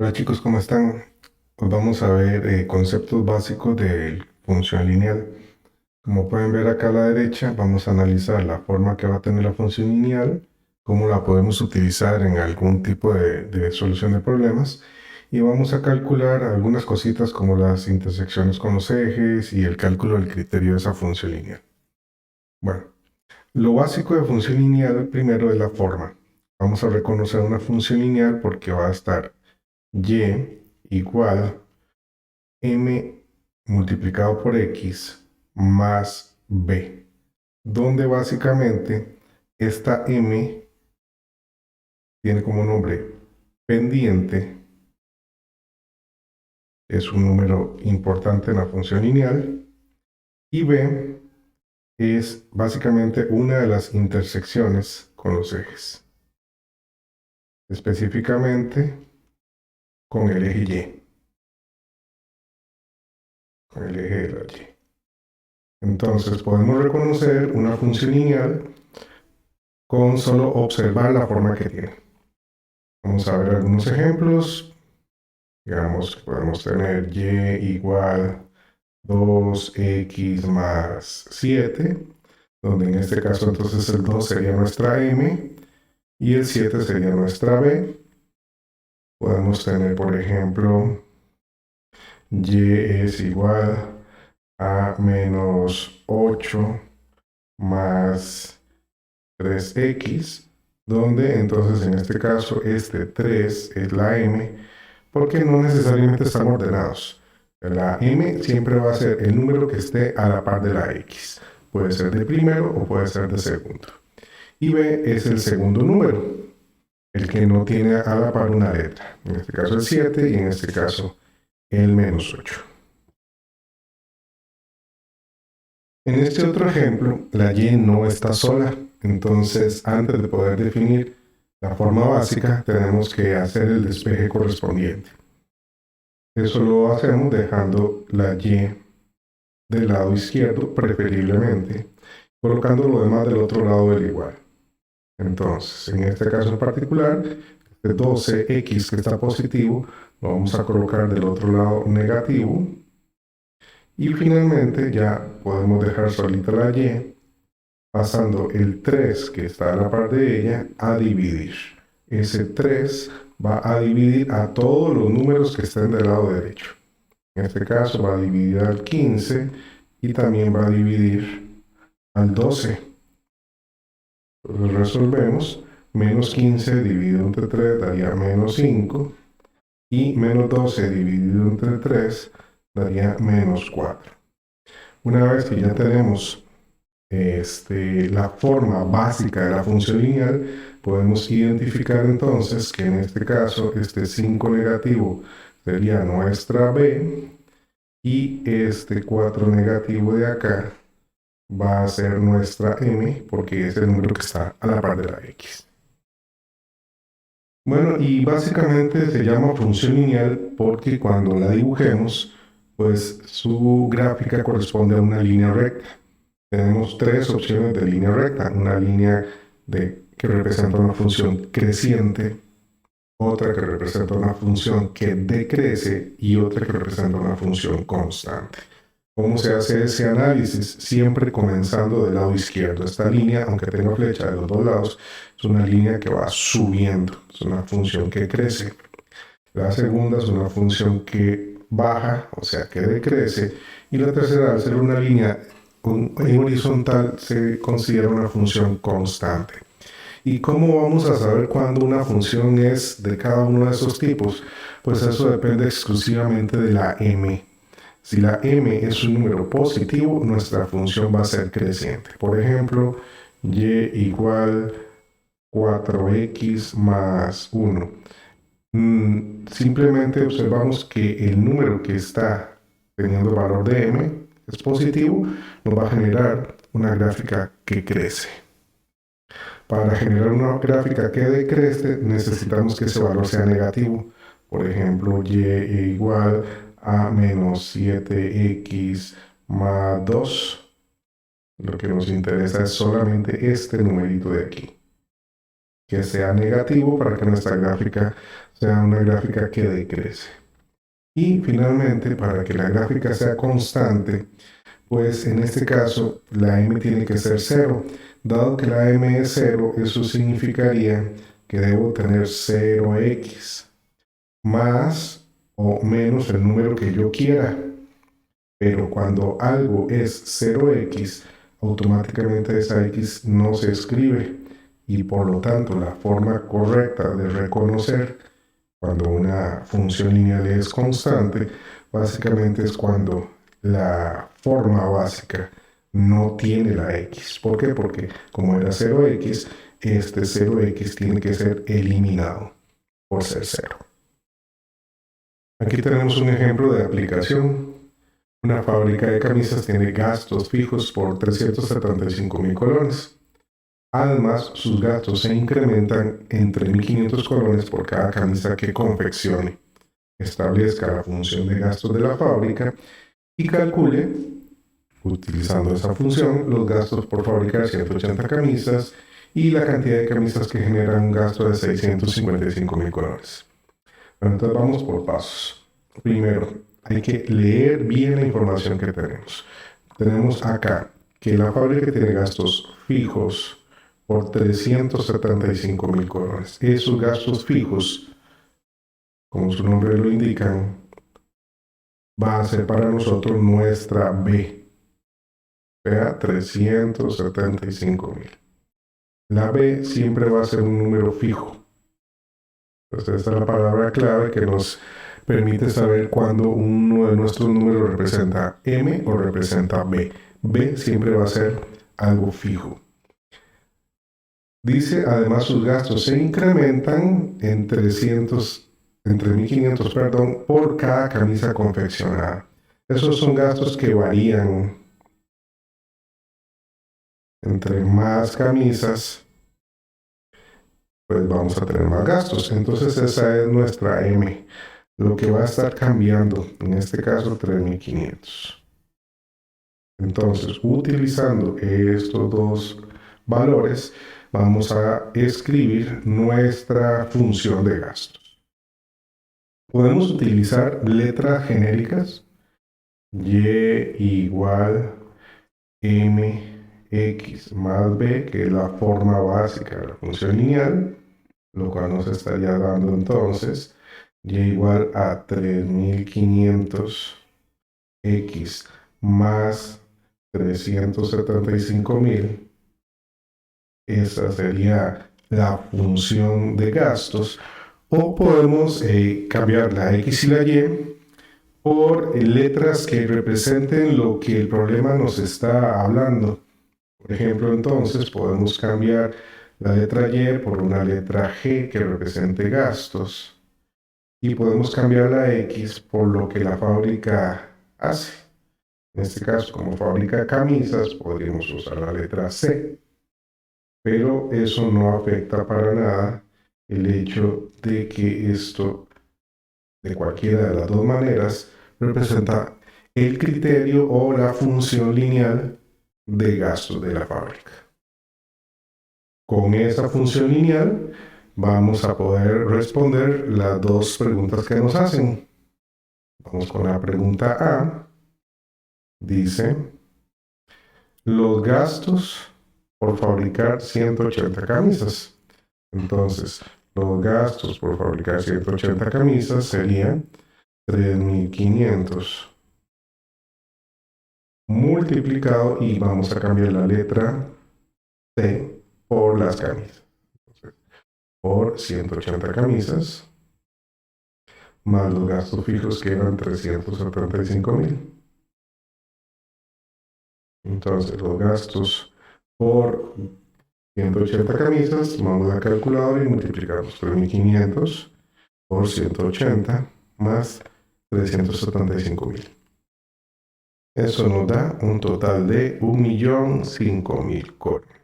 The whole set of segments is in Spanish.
Hola chicos, ¿cómo están? Pues vamos a ver conceptos básicos de función lineal. Como pueden ver acá a la derecha, vamos a analizar la forma que va a tener la función lineal, cómo la podemos utilizar en algún tipo de solución de problemas, y vamos a calcular algunas cositas como las intersecciones con los ejes y el cálculo del criterio de esa función lineal. Bueno, lo básico de función lineal primero es la forma. Vamos a reconocer una función lineal porque va a estar y igual m multiplicado por x más b, donde básicamente esta m tiene como nombre pendiente, es un número importante en la función lineal, y b es básicamente una de las intersecciones con los ejes, específicamente con el eje y, con el eje de la y. Entonces podemos reconocer una función lineal con solo observar la forma que tiene. Vamos a ver algunos ejemplos. Digamos que podemos tener y igual 2x más 7, donde en este caso entonces el 2 sería nuestra m y el 7 sería nuestra b. Podemos tener, por ejemplo, y es igual a menos 8 más 3x, donde entonces en este caso este 3 es la m, porque no necesariamente están ordenados. La m siempre va a ser el número que esté a la par de la x. Puede ser de primero o puede ser de segundo. Y b es el segundo número, el que no tiene a la par una letra. En este caso el 7 y en este caso el menos 8. En este otro ejemplo, la y no está sola. Entonces, antes de poder definir la forma básica, tenemos que hacer el despeje correspondiente. Eso lo hacemos dejando la y del lado izquierdo, preferiblemente, colocando lo demás del otro lado del igual. Entonces, en este caso en particular, este 12x que está positivo, lo vamos a colocar del otro lado negativo. Y finalmente ya podemos dejar solita la y, pasando el 3 que está a la par de ella a dividir. Ese 3 va a dividir a todos los números que estén del lado derecho. En este caso va a dividir al 15 y también va a dividir al 12. Entonces resolvemos. Menos 15 dividido entre 3 daría menos 5. Y menos 12 dividido entre 3 daría menos 4. Una vez que ya tenemos la forma básica de la función lineal, podemos identificar entonces que en este caso este 5 negativo sería nuestra b y este 4 negativo de acá va a ser nuestra m porque es el número que está a la par de la x. Bueno, y básicamente se llama función lineal porque cuando la dibujemos, pues su gráfica corresponde a una línea recta. Tenemos tres opciones de línea recta, una línea que representa una función creciente, otra que representa una función que decrece y otra que representa una función constante. ¿Cómo se hace ese análisis? Siempre comenzando del lado izquierdo. Esta línea, aunque tenga flecha de los dos lados, es una línea que va subiendo, es una función que crece. La segunda es una función que baja, o sea, que decrece. Y la tercera, al ser una línea en horizontal, se considera una función constante. ¿Y cómo vamos a saber cuándo una función es de cada uno de esos tipos? Pues eso depende exclusivamente de la m. Si la m es un número positivo, nuestra función va a ser creciente. Por ejemplo, y igual 4x más 1. Simplemente observamos que el número que está teniendo el valor de m es positivo, nos va a generar una gráfica que crece. Para generar una gráfica que decrece, necesitamos que ese valor sea negativo. Por ejemplo, y igual a menos 7x más 2. Lo que nos interesa es solamente este numerito de aquí. que sea negativo para que nuestra gráfica sea una gráfica que decrece. Y finalmente, para que la gráfica sea constante, pues en este caso la m tiene que ser 0. Dado que la m es 0, eso significaría que debo tener 0x más o menos el número que yo quiera. Pero cuando algo es 0x, automáticamente esa x no se escribe. Y por lo tanto, la forma correcta de reconocer cuando una función lineal es constante, básicamente es cuando la forma básica no tiene la x. ¿Por qué? Porque como era 0x, este 0x tiene que ser eliminado por ser 0. Aquí tenemos un ejemplo de aplicación. Una fábrica de camisas tiene gastos fijos por 375.000 colones. Además, sus gastos se incrementan entre 1.500 colones por cada camisa que confeccione. Establezca la función de gastos de la fábrica y calcule, utilizando esa función, los gastos por fabricar 180 camisas y la cantidad de camisas que generan un gasto de 655.000 colones. Bueno, entonces vamos por pasos. Primero, hay que leer bien la información que tenemos. Tenemos acá que la fábrica tiene gastos fijos por 375.000 colones. Esos gastos fijos, como su nombre lo indican, va a ser para nosotros nuestra B. Vea, 375.000. La B siempre va a ser un número fijo. Entonces, esta es la palabra clave que nos permite saber cuándo uno de nuestros números representa M o representa B. B siempre va a ser algo fijo. Dice, además, sus gastos se incrementan entre 1.500, por cada camisa confeccionada. Esos son gastos que varían. Entre más camisas, pues vamos a tener más gastos. Entonces esa es nuestra M. Lo que va a estar cambiando, en este caso 3.500. Entonces, utilizando estos dos valores, vamos a escribir nuestra función de gastos. Podemos utilizar letras genéricas. Y igual mx más b, que es la forma básica de la función lineal, lo cual nos estaría dando entonces y igual a 3.500x más 375.000. Esa sería la función de gastos. O podemos cambiar la x y la y por letras que representen lo que el problema nos está hablando. Por ejemplo, entonces podemos cambiar la letra Y por una letra G que represente gastos. Y podemos cambiar la X por lo que la fábrica hace. En este caso, como fabrica camisas, podríamos usar la letra C. Pero eso no afecta para nada el hecho de que esto, de cualquiera de las dos maneras, representa el criterio o la función lineal de gastos de la fábrica. Con esa función lineal vamos a poder responder las dos preguntas que nos hacen. Vamos con la pregunta A. Dice, los gastos por fabricar 180 camisas. Entonces, los gastos por fabricar 180 camisas serían 3.500 multiplicado, y vamos a cambiar la letra C por las camisas. Entonces, por 180 camisas más los gastos fijos que eran 375.000. Entonces, los gastos por 180 camisas, vamos a la calculadora y multiplicamos 3.500 por 180 más 375.000. Eso nos da un total de 1.005.000 colones.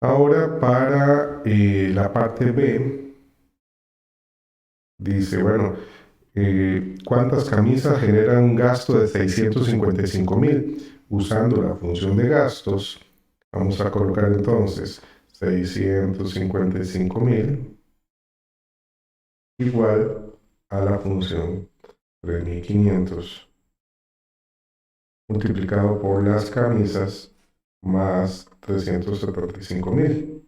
Ahora para la parte B, dice, bueno, ¿cuántas camisas generan un gasto de 655.000? Usando la función de gastos, Vamos a colocar entonces 655.000 igual a la función 3.500 multiplicado por las camisas más 375.000,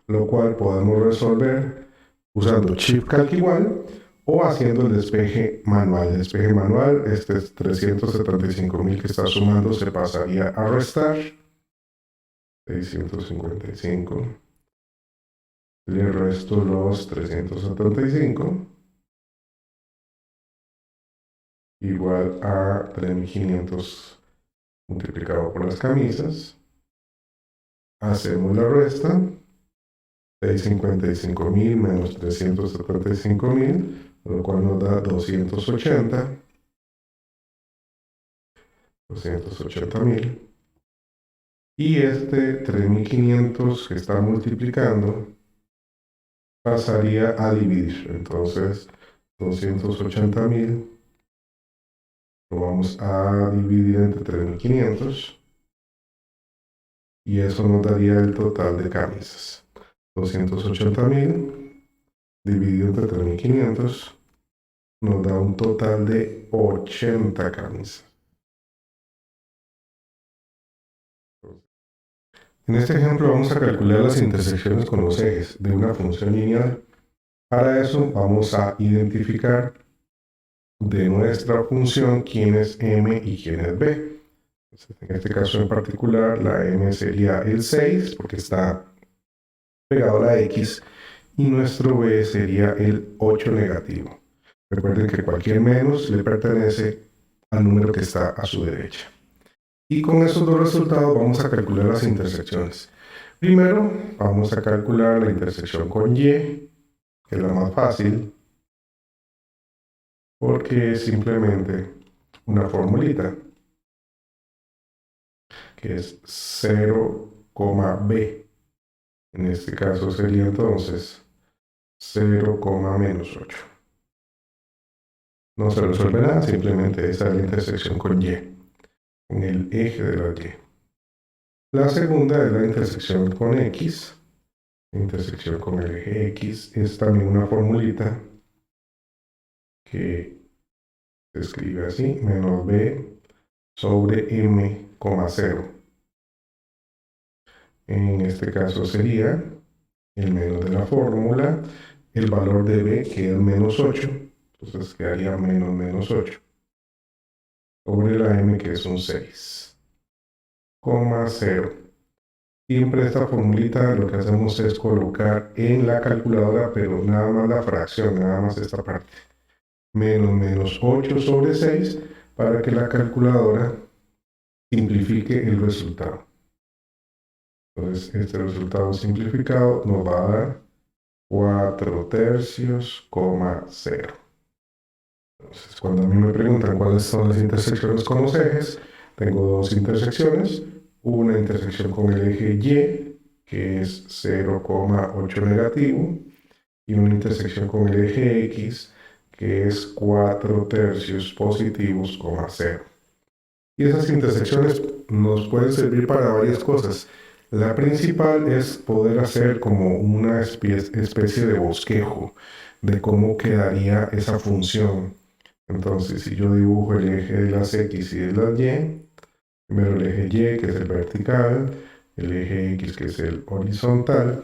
lo cual podemos resolver usando Shift Calc igual o haciendo el despeje manual. El despeje manual, este es 375.000 que está sumando, se pasaría a restar. 655. Le resto los 375 igual a 3.500 multiplicado por las camisas. Hacemos la resta. 655.000 menos 375.000, lo cual nos da 280.000. Y este 3.500 que está multiplicando pasaría a dividir. Entonces, 280.000 lo vamos a dividir entre 3.500 y eso nos daría el total de camisas. 280.000 dividido entre 3.500 nos da un total de 80 camisas. En este ejemplo vamos a calcular las intersecciones con los ejes de una función lineal. Para eso vamos a identificar de nuestra función quién es m y quién es b. En este caso en particular la m sería el 6 porque está pegado a la x y nuestro b sería el 8 negativo. Recuerden que cualquier menos le pertenece al número que está a su derecha. Y con esos dos resultados vamos a calcular las intersecciones. Primero vamos a calcular la intersección con y, que es la más fácil, porque es simplemente una formulita, que es 0, b. En este caso sería entonces 0, menos 8. No se resuelve nada, simplemente esa es la intersección con y, con el eje de la y. La segunda es la intersección con x. La intersección con el eje x es también una formulita que se escribe así, menos b sobre m, 0. En este caso sería el menos de la fórmula, el valor de b que es menos 8, entonces quedaría menos 8, sobre la m que es un 6, 0. Siempre esta formulita lo que hacemos es colocar en la calculadora, pero nada más la fracción, nada más esta parte. Menos 8 sobre 6 para que la calculadora simplifique el resultado. Entonces, este resultado simplificado nos va a dar 4 tercios, 0. Entonces, cuando a mí me preguntan cuáles son las intersecciones con los ejes, tengo dos intersecciones. Una intersección con el eje Y, que es 0,8 negativo, y una intersección con el eje X, que es 4 tercios positivos, 0. Y esas intersecciones nos pueden servir para varias cosas. La principal es poder hacer como una especie de bosquejo de cómo quedaría esa función. Entonces, si yo dibujo el eje de las X y de las Y, primero el eje Y, que es el vertical, el eje X, que es el horizontal,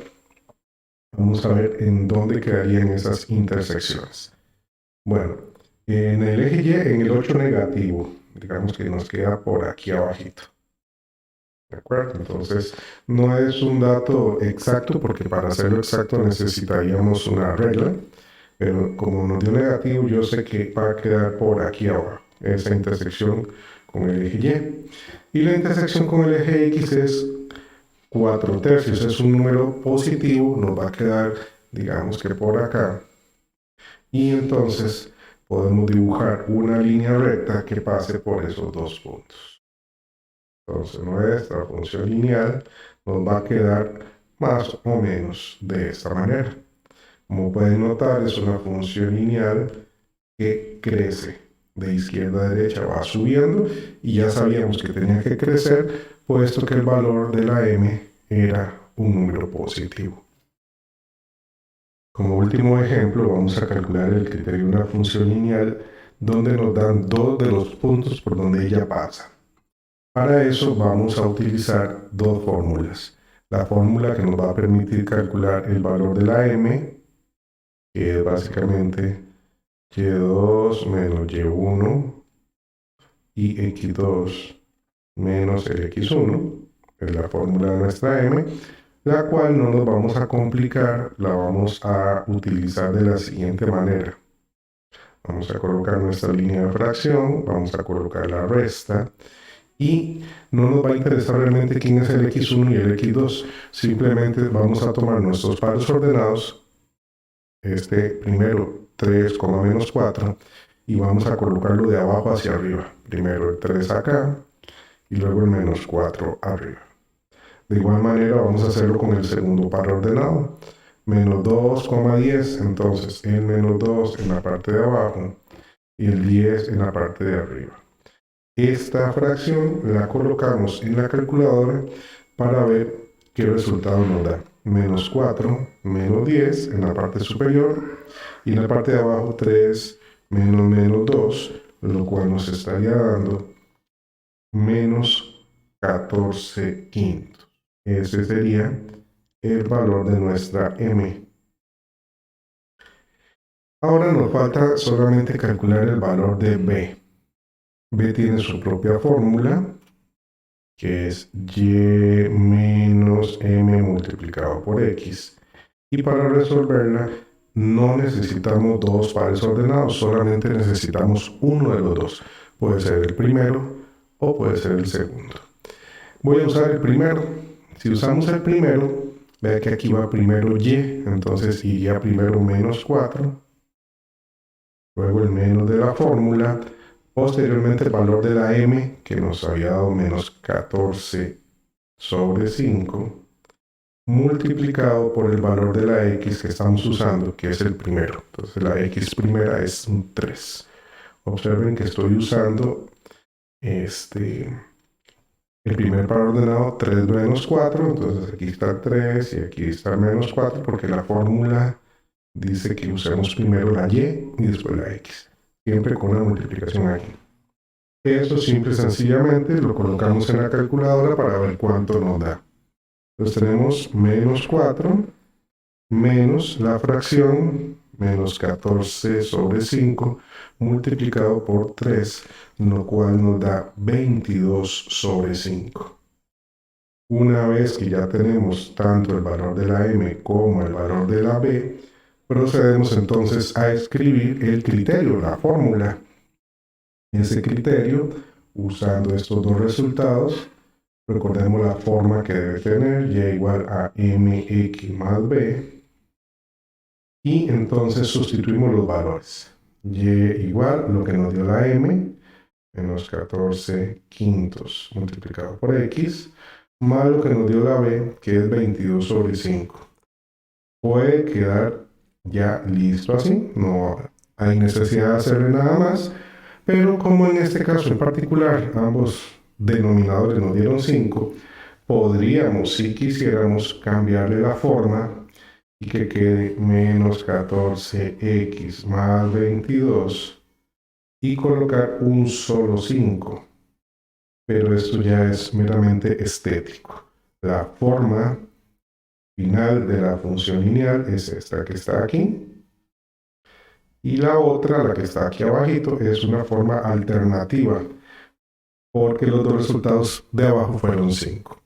vamos a ver en dónde quedarían esas intersecciones. Bueno, en el eje Y, en el 8 negativo, digamos que nos queda por aquí abajito. ¿De acuerdo? Entonces, no es un dato exacto porque para hacerlo exacto necesitaríamos una regla, pero como nos dio negativo, yo sé que va a quedar por aquí abajo, esa intersección con el eje Y. Y la intersección con el eje X es 4 tercios, es un número positivo, nos va a quedar, digamos que por acá. Y entonces podemos dibujar una línea recta que pase por esos dos puntos. Entonces nuestra función lineal nos va a quedar más o menos de esta manera. Como pueden notar, es una función lineal que crece. de izquierda a derecha va subiendo y ya sabíamos que tenía que crecer puesto que el valor de la m era un número positivo. Como último ejemplo vamos a calcular el criterio de una función lineal donde nos dan dos de los puntos por donde ella pasa. Para eso vamos a utilizar dos fórmulas. La fórmula que nos va a permitir calcular el valor de la m, que es básicamente y2 menos y1 y x2 menos el x1, es la fórmula de nuestra m, la cual no nos vamos a complicar, la vamos a utilizar de la siguiente manera. Vamos a colocar nuestra línea de fracción, vamos a colocar la resta, y no nos va a interesar realmente quién es el x1 y el x2, simplemente vamos a tomar nuestros pares ordenados, este primero 3, menos 4, y vamos a colocarlo de abajo hacia arriba. Primero el 3 acá, y luego el menos 4 arriba. De igual manera vamos a hacerlo con el segundo par ordenado. Menos 2,10, entonces el menos 2 en la parte de abajo y el 10 en la parte de arriba. Esta fracción la colocamos en la calculadora para ver qué resultado nos da. Menos 4, menos 10 en la parte superior y en la parte de abajo 3 menos 2, lo cual nos estaría dando menos 14 quintos. Ese sería el valor de nuestra m. Ahora nos falta solamente calcular el valor de b. B tiene su propia fórmula, que es y menos m multiplicado por x. Y para resolverla no necesitamos dos pares ordenados, solamente necesitamos uno de los dos. Puede ser el primero o puede ser el segundo. Voy a usar el primero. Si usamos el primero, vea que aquí va primero y, entonces iría primero menos 4, luego el menos de la fórmula, posteriormente el valor de la m, que nos había dado menos 14 sobre 5, multiplicado por el valor de la x que estamos usando, que es el primero. Entonces la x primera es un 3. Observen que estoy usando el primer par ordenado 3 menos 4, entonces aquí está 3 y aquí está menos 4, porque la fórmula dice que usemos primero la y después la x, siempre con una multiplicación aquí. Esto simple y sencillamente lo colocamos en la calculadora para ver cuánto nos da. Entonces tenemos menos 4 menos la fracción menos 14 sobre 5 multiplicado por 3, lo cual nos da 22 sobre 5. Una vez que ya tenemos tanto el valor de la m como el valor de la b, procedemos entonces a escribir el criterio, la fórmula. Ese criterio, usando estos dos resultados, recordemos la forma que debe tener, y igual a mx más b, y entonces sustituimos los valores. Y igual lo que nos dio la m, menos 14 quintos multiplicado por x, más lo que nos dio la b, que es 22 sobre 5. Puede quedar ya listo así, no hay necesidad de hacerle nada más, pero como en este caso en particular ambos denominadores nos dieron 5, podríamos, si quisiéramos, cambiarle la forma y que quede menos 14x más 22 y colocar un solo 5. Pero esto ya es meramente estético. La forma final de la función lineal es esta que está aquí. Y la otra, la que está aquí abajito, es una forma alternativa, porque los dos resultados de abajo fueron 5.